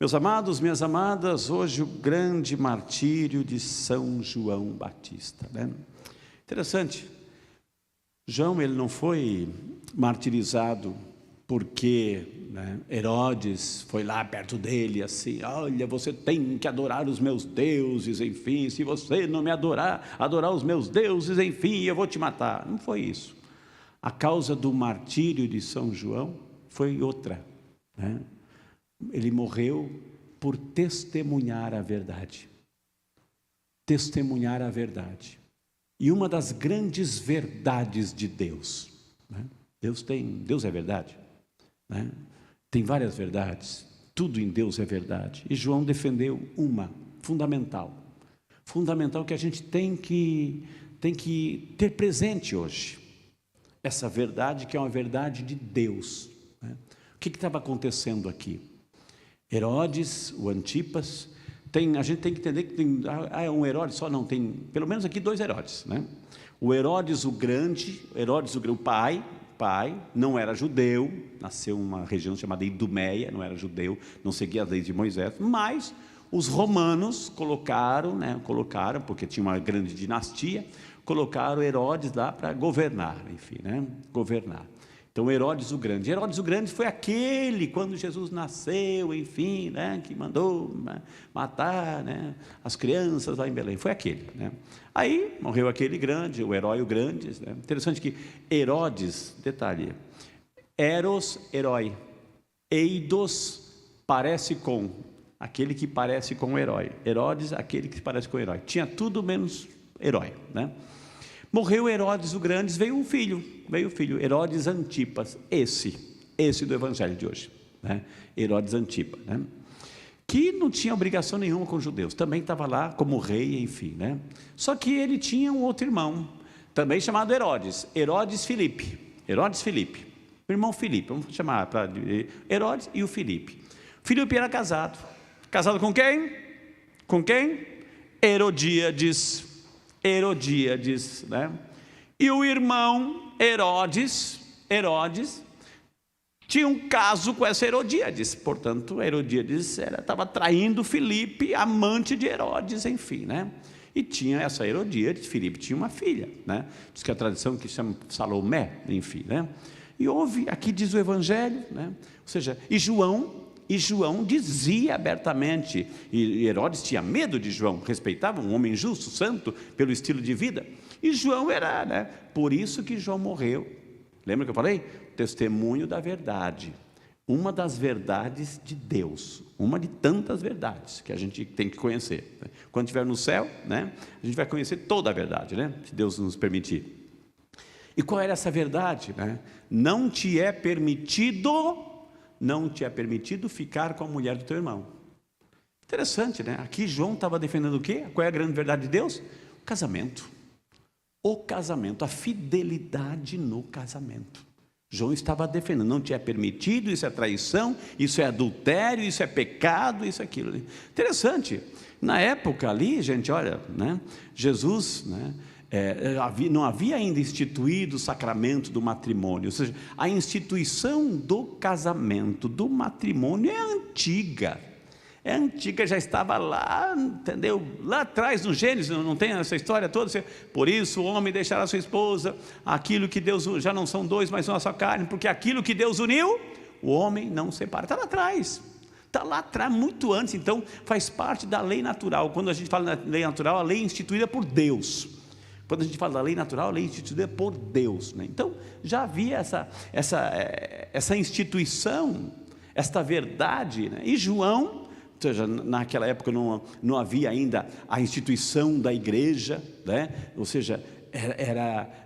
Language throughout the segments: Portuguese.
Meus amados, minhas amadas, hoje o grande martírio de São João Batista, né? Interessante, João, ele não foi martirizado porque, né, Herodes foi lá perto dele assim, olha, você tem que adorar os meus deuses, enfim, se você não me adorar os meus deuses, enfim, eu vou te matar. Não foi isso. A causa do martírio de São João foi outra, né? Ele morreu por testemunhar a verdade. Testemunhar a verdade. E uma das grandes verdades de Deus, né? Deus é verdade, né? Tem várias verdades, tudo em Deus é verdade. E João defendeu uma fundamental que a gente tem que ter presente hoje. Essa verdade que é uma verdade de Deus, né? O que estava acontecendo aqui? Herodes, o Antipas, a gente tem que entender que tem um Herodes só, não, tem pelo menos aqui 2 Herodes, né? O Herodes o Grande, o pai, não era judeu, nasceu em uma região chamada Idumeia, não era judeu, não seguia as leis de Moisés, mas os romanos colocaram, porque tinha uma grande dinastia, colocaram Herodes lá para governar, enfim, né? Governar. Então Herodes o Grande foi aquele, quando Jesus nasceu, enfim, né, que mandou matar, né, as crianças lá em Belém, foi aquele, né? Aí morreu aquele grande, o herói o grande, né? Interessante que Herodes, detalhe, Eros, herói, Eidos, parece com, aquele que parece com o herói, Herodes, aquele que parece com o herói, tinha tudo menos herói, né? Morreu Herodes o Grande, veio o filho, Herodes Antipas, esse do evangelho de hoje, né? Herodes Antipas, né? Que não tinha obrigação nenhuma com os judeus, também estava lá como rei, enfim, né? Só que ele tinha um outro irmão, também chamado Herodes Filipe, o irmão Filipe, vamos chamar para Herodes e o Filipe. Filipe era casado com quem? Herodíades, né? E o irmão Herodes tinha um caso com essa Herodíades, portanto Herodíades estava traindo Filipe, amante de Herodes, enfim, né? E tinha essa Herodíades, Filipe tinha uma filha, né? Diz que a tradição que chama Salomé, enfim, né? E houve, aqui diz o evangelho, né? Ou seja, e João dizia abertamente, e Herodes tinha medo de João, respeitava um homem justo, santo, pelo estilo de vida, e João era, né? Por isso que João morreu. Lembra que eu falei? Testemunho da verdade, uma das verdades de Deus, uma de tantas verdades que a gente tem que conhecer, né? Quando estiver no céu, né, a gente vai conhecer toda a verdade, né? Se Deus nos permitir. E qual era essa verdade, né? Não te é permitido ficar com a mulher do teu irmão. Interessante, né? Aqui João estava defendendo o quê? Qual é a grande verdade de Deus? O casamento, a fidelidade no casamento. João estava defendendo, não te é permitido, isso é traição, isso é adultério, isso é pecado, isso é aquilo. Interessante, na época ali, gente, olha, né? Jesus, né? Não havia ainda instituído o sacramento do matrimônio, ou seja, a instituição do casamento, do matrimônio é antiga, já estava lá, entendeu? Lá atrás no Gênesis, não tem essa história toda, por isso o homem deixará sua esposa, aquilo que Deus, já não são 2, mas uma só carne, porque aquilo que Deus uniu, o homem não separa, está lá atrás, muito antes, então faz parte da lei natural. Quando a gente fala na lei natural, a lei é instituída por Deus. Quando a gente fala da lei natural, a lei é instituída por Deus, né? Então já havia essa instituição, esta verdade, né? E João, ou seja, naquela época não havia ainda a instituição da igreja, né? Ou seja,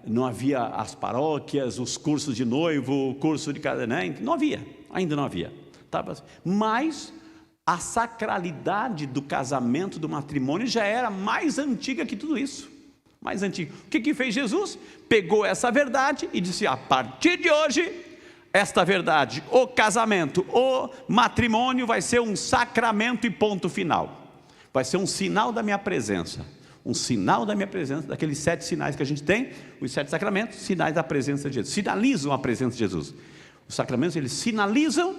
não havia as paróquias, os cursos de noivo, o curso de cada, né? Ainda não havia. Mas a sacralidade do casamento, do matrimônio, já era mais antiga que tudo isso. Mais antigo. O que fez Jesus? Pegou essa verdade e disse: a partir de hoje, esta verdade, o casamento, o matrimônio vai ser um sacramento e ponto final. Vai ser um sinal da minha presença. Daqueles 7 sinais que a gente tem, os 7 sacramentos, sinais da presença de Jesus, sinalizam a presença de Jesus. Os sacramentos, eles sinalizam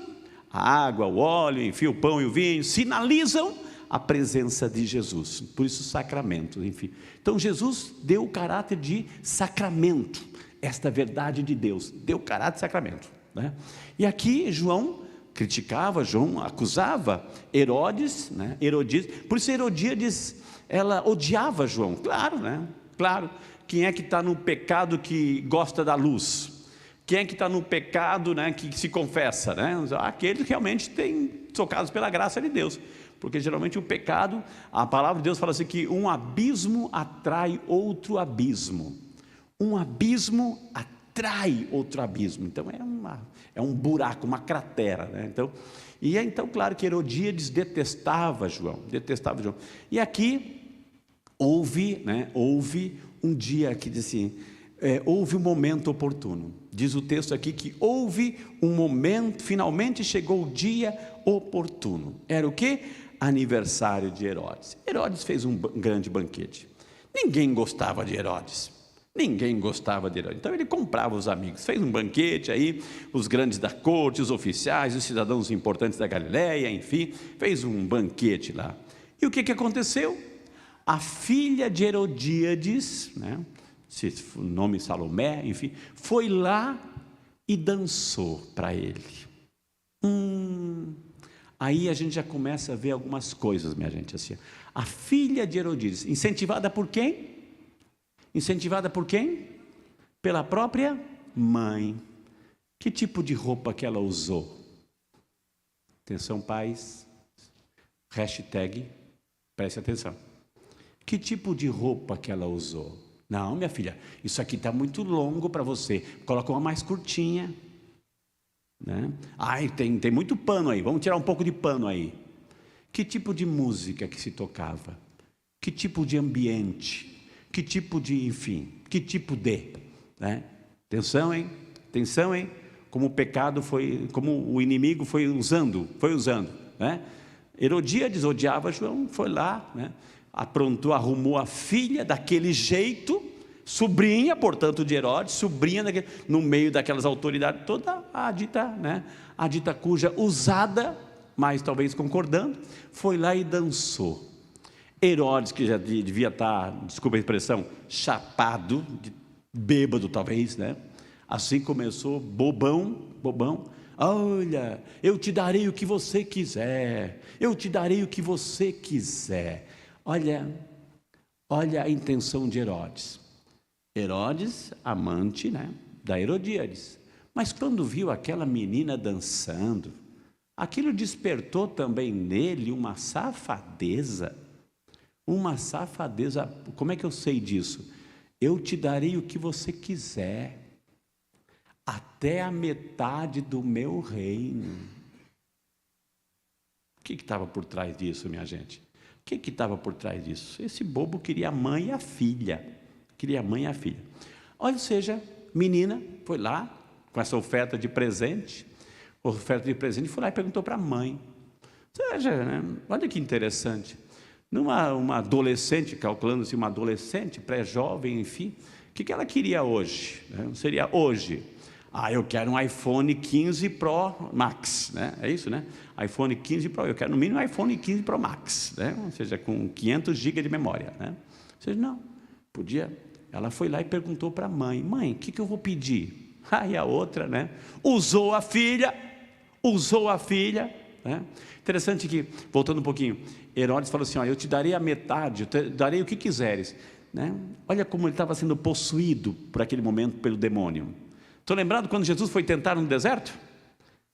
A água, o óleo, enfim, o pão e o vinho, sinalizam a presença de Jesus, por isso sacramento, enfim. Então Jesus deu o caráter de sacramento, esta verdade de Deus, deu o caráter de sacramento, né? E aqui João criticava, João acusava Herodes, né? Por isso Herodíades, ela odiava João, claro, né? Claro, quem é que está no pecado que gosta da luz? Quem é que está no pecado, né, que se confessa, né? Aqueles que realmente são tocados pela graça de Deus, porque geralmente o pecado, a palavra de Deus fala assim que um abismo atrai outro abismo, um abismo atrai outro abismo, então é um buraco, uma cratera, né? Então claro que Herodíades detestava João, e aqui houve um dia que diz assim, houve um momento oportuno, diz o texto aqui que houve um momento, finalmente chegou o dia oportuno, era o quê? Aniversário de Herodes. Herodes fez um grande banquete, ninguém gostava de Herodes, então ele comprava os amigos, fez um banquete aí, os grandes da corte, os oficiais, os cidadãos importantes da Galileia, enfim, fez um banquete lá, e o que aconteceu? A filha de Herodíades, né, o nome Salomé, enfim, foi lá e dançou para ele. Aí a gente já começa a ver algumas coisas, minha gente, assim. A filha de Herodíades, incentivada por quem? Pela própria mãe. Que tipo de roupa que ela usou? Atenção, pais, hashtag, preste atenção. Que tipo de roupa que ela usou? Não, minha filha, isso aqui está muito longo para você, coloca uma mais curtinha, né? Ai, tem muito pano aí, vamos tirar um pouco de pano aí. Que tipo de música que se tocava? Que tipo de ambiente? Que tipo de, enfim, que tipo de, né? Atenção, hein? Como o pecado foi, como o inimigo foi usando, né? Herodíades odiava João, foi lá, né? Aprontou, arrumou a filha daquele jeito, sobrinha, portanto, de Herodes, no meio daquelas autoridades, toda a dita cuja usada, mas talvez concordando, foi lá e dançou. Herodes, que já devia estar, desculpa a expressão, chapado, bêbado talvez, né? Assim começou, bobão, olha, eu te darei o que você quiser, olha a intenção de Herodes, amante, né, da Herodíades, mas quando viu aquela menina dançando, aquilo despertou também nele uma safadeza, como é que eu sei disso? Eu te darei o que você quiser, até a metade do meu reino. O que estava por trás disso, minha gente? O que estava por trás disso? Esse bobo queria a mãe e a filha. Olha, ou seja, menina foi lá com essa oferta de presente, foi lá e perguntou para a mãe. Ou seja, né? Olha que interessante. Uma adolescente, calculando-se uma adolescente, pré-jovem, enfim, o que ela queria hoje? Seria hoje. Eu quero um iPhone 15 Pro Max, né? É isso, né? iPhone 15 Pro, eu quero no mínimo um iPhone 15 Pro Max, né? Ou seja, com 500 GB de memória, né? Ou seja, não, podia, ela foi lá e perguntou para a mãe, o que eu vou pedir? E a outra, né? Usou a filha, né? Interessante que, voltando um pouquinho, Herodes falou assim, eu te darei a metade, eu te darei o que quiseres, né? Olha como ele estava sendo possuído por aquele momento pelo demônio. Estão lembrados quando Jesus foi tentado no deserto?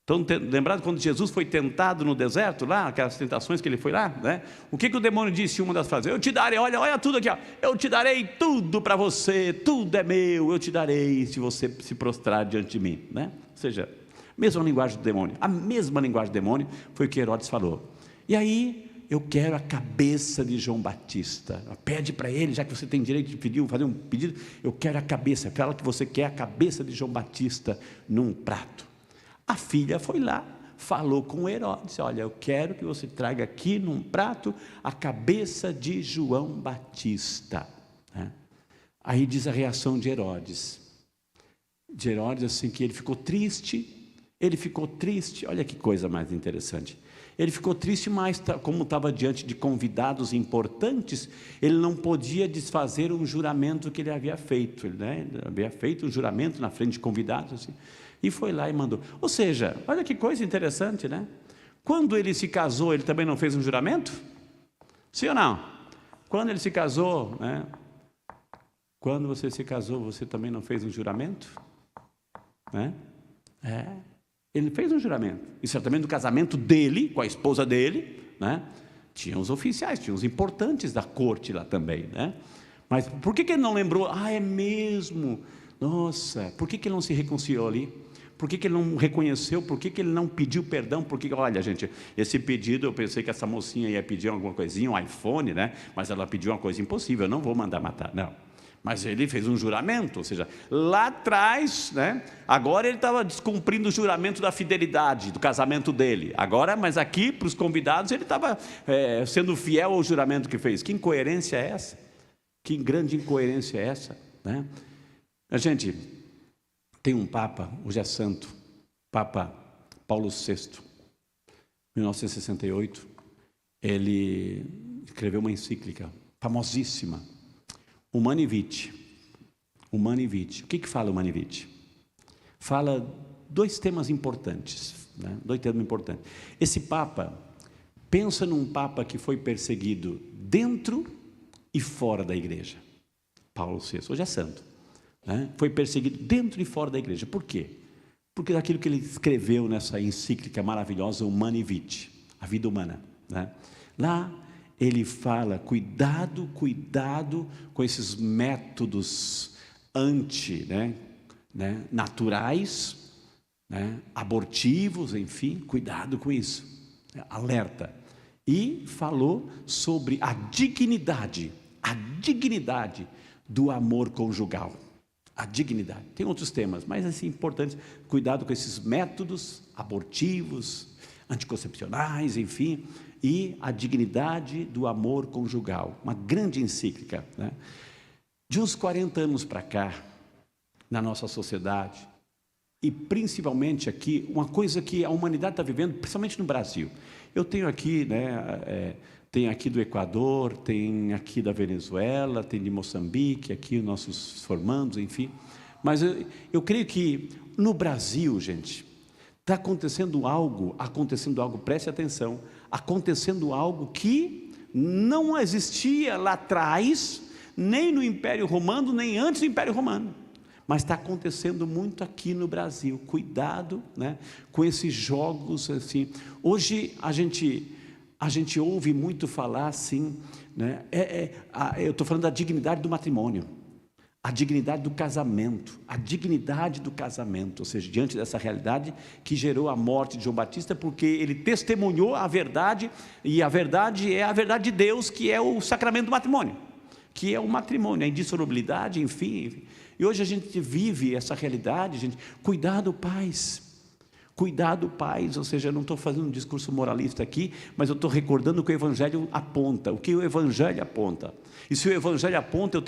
Estão lembrados quando Jesus foi tentado no deserto, lá, aquelas tentações que ele foi lá, né? O que o demônio disse em uma das frases? Eu te darei, olha tudo aqui, eu te darei tudo para você, tudo é meu, eu te darei se você se prostrar diante de mim, né? Ou seja, a mesma linguagem do demônio foi o que Herodes falou. E aí, eu quero a cabeça de João Batista. Pede para ele, já que você tem direito de pedir, fazer um pedido, eu quero a cabeça. Fala que você quer a cabeça de João Batista num prato. A filha foi lá, falou com Herodes, olha, eu quero que você traga aqui num prato a cabeça de João Batista, né? Aí diz a reação de Herodes assim, que ele ficou triste, Ele ficou triste, olha que coisa mais interessante. Ele ficou triste, mas como estava diante de convidados importantes, ele não podia desfazer um juramento que ele havia feito. Ele havia feito um juramento na frente de convidados, assim, e foi lá e mandou. Ou seja, olha que coisa interessante, né? Quando ele se casou, ele também não fez um juramento? Sim ou não? Quando ele se casou, né? Quando você se casou, você também não fez um juramento? Né? Ele fez um juramento, e certamente no casamento dele, com a esposa dele, né? Tinha os oficiais, tinha os importantes da corte lá também, né? Mas por que ele não lembrou? É mesmo, nossa, por que ele não se reconciliou ali? Por que ele não reconheceu? Por que ele não pediu perdão? Porque, olha gente, esse pedido, eu pensei que essa mocinha ia pedir alguma coisinha, um iPhone, né? Mas ela pediu uma coisa impossível, eu não vou mandar matar, não. Mas ele fez um juramento, ou seja, lá atrás, né? Agora ele estava descumprindo o juramento da fidelidade, do casamento dele. Agora, mas aqui, para os convidados, ele estava sendo fiel ao juramento que fez. Que incoerência é essa? Que grande incoerência é essa, né? A gente tem um Papa, hoje é santo, Papa Paulo VI, 1968, ele escreveu uma encíclica famosíssima, Humani Vitae. Humani Vitae. O que fala Humani Vitae? Fala dois temas importantes, né? Dois temas importantes. Esse Papa, pensa num Papa que foi perseguido dentro e fora da igreja. Paulo VI, hoje é santo, né? Foi perseguido dentro e fora da igreja. Por quê? Porque daquilo que ele escreveu nessa encíclica maravilhosa, Humani Vitae, a vida humana, né? Lá ele fala, cuidado com esses métodos naturais, né, abortivos, enfim, cuidado com isso, alerta. E falou sobre a dignidade do amor conjugal. A dignidade. Tem outros temas, mas assim, importantes. Cuidado com esses métodos abortivos, anticoncepcionais, enfim, e a dignidade do amor conjugal. Uma grande encíclica, né? De uns 40 anos para cá, na nossa sociedade, e principalmente aqui, uma coisa que a humanidade está vivendo, principalmente no Brasil. Eu tenho aqui, né, tem aqui do Equador, tem aqui da Venezuela, tem de Moçambique, aqui os nossos formandos, enfim. Mas eu creio que no Brasil, gente, está acontecendo algo, preste atenção, acontecendo algo que não existia lá atrás, nem no Império Romano, nem antes do Império Romano. Mas está acontecendo muito aqui no Brasil. Cuidado, né, com esses jogos assim. Hoje a gente ouve muito falar assim, né, eu estou falando da dignidade do matrimônio, a dignidade do casamento, ou seja, diante dessa realidade que gerou a morte de João Batista, porque ele testemunhou a verdade, e a verdade é a verdade de Deus, que é o sacramento do matrimônio, que é o matrimônio, a indissolubilidade, enfim. E hoje a gente vive essa realidade, gente. Cuidado, pais, ou seja, eu não estou fazendo um discurso moralista aqui, mas eu estou recordando o que o Evangelho aponta, e se o Evangelho aponta,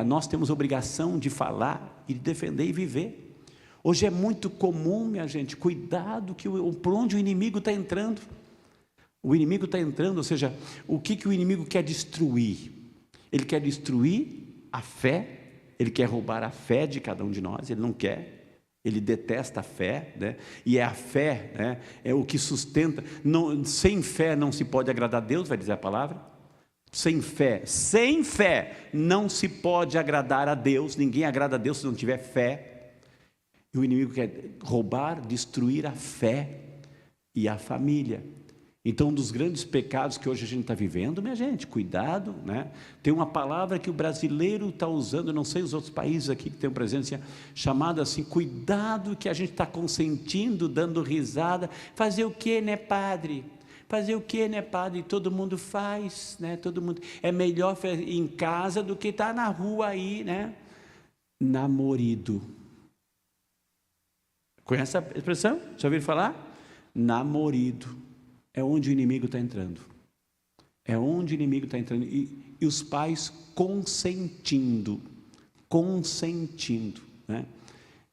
nós temos obrigação de falar, e de defender e viver. Hoje é muito comum, minha gente, cuidado por onde o inimigo está entrando. Ou seja, o que o inimigo quer destruir? Ele quer destruir a fé, ele quer roubar a fé de cada um de nós, ele não quer, ele detesta a fé, né? E é a fé, né, é o que sustenta. Sem fé não se pode agradar a Deus, vai dizer a palavra. Sem fé não se pode agradar a Deus, ninguém agrada a Deus se não tiver fé. E o inimigo quer roubar, destruir a fé e a família. Então, um dos grandes pecados que hoje a gente está vivendo, minha gente, cuidado, né? Tem uma palavra que o brasileiro está usando, eu não sei os outros países aqui que tem presença, chamada assim, cuidado, que a gente está consentindo, dando risada. Fazer o quê, né, padre? Todo mundo faz, né? Todo mundo. É melhor em casa do que estar na rua aí, né? Namorido. Conhece essa expressão? Já ouviram falar? Namorido. É onde o inimigo está entrando. E os pais consentindo, né?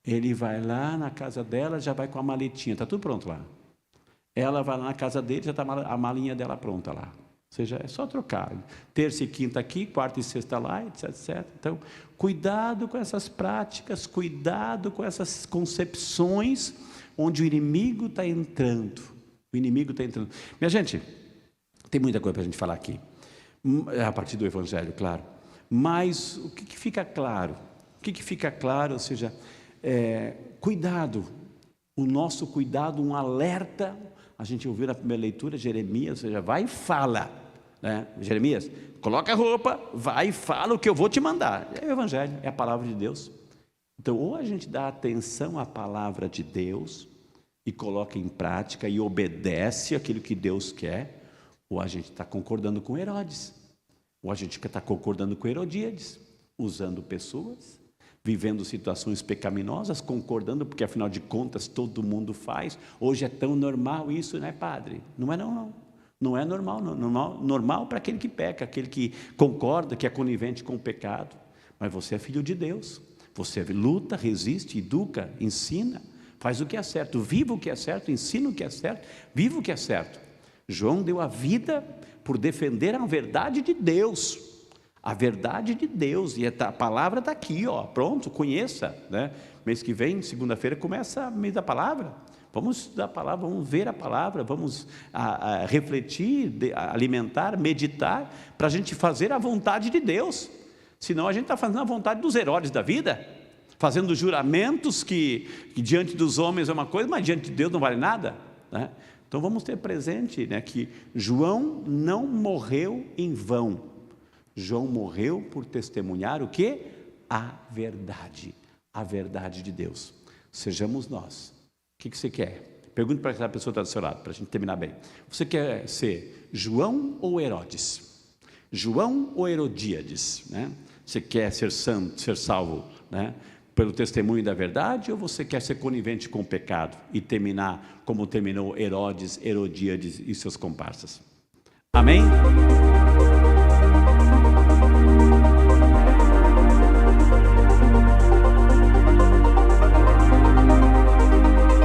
Ele vai lá na casa dela, já vai com a maletinha, está tudo pronto lá. Ela vai lá na casa dele, já está a malinha dela pronta lá. Ou seja, é só trocar. Terça e quinta aqui, quarta e sexta lá, etc, etc. Então, cuidado com essas práticas, cuidado com essas concepções onde o inimigo está entrando. O inimigo está entrando. Minha gente, tem muita coisa para a gente falar aqui. A partir do Evangelho, claro. Mas o que fica claro? O que fica claro, ou seja, cuidado. O nosso cuidado, um alerta. A gente ouviu na primeira leitura, Jeremias, ou seja, vai e fala, né? Jeremias, coloca a roupa, vai e fala o que eu vou te mandar. É o Evangelho, é a palavra de Deus. Então, ou a gente dá atenção à palavra de Deus e coloca em prática e obedece aquilo que Deus quer, ou a gente está concordando com Herodes, ou a gente está concordando com Herodíades, usando pessoas, vivendo situações pecaminosas, concordando, porque afinal de contas todo mundo faz. Hoje é tão normal isso, né, padre? Não é não. Não é normal, não. Normal para aquele que peca, aquele que concorda, que é conivente com o pecado. Mas você é filho de Deus. Você luta, resiste, educa, ensina, faz o que é certo, viva o que é certo, ensina o que é certo, viva o que é certo. João deu a vida por defender a verdade de Deus. A verdade de Deus, e a palavra está aqui, ó, pronto, conheça, né? Mês que vem, segunda-feira, começa o mês da palavra. Vamos estudar a palavra, vamos ver a palavra, vamos refletir, alimentar, meditar, para a gente fazer a vontade de Deus. Senão a gente está fazendo a vontade dos Herodes da vida, fazendo juramentos que diante dos homens é uma coisa, mas diante de Deus não vale nada, né? Então vamos ter presente, né, que João não morreu em vão. João morreu por testemunhar o quê? A verdade de Deus. Sejamos nós. O que você quer? Pergunte para aquela pessoa que está do seu lado, para a gente terminar bem. Você quer ser João ou Herodes? João ou Herodíades, né? Você quer ser santo, ser salvo, né, pelo testemunho da verdade, ou você quer ser conivente com o pecado e terminar como terminou Herodes, Herodíades e seus comparsas? Amém?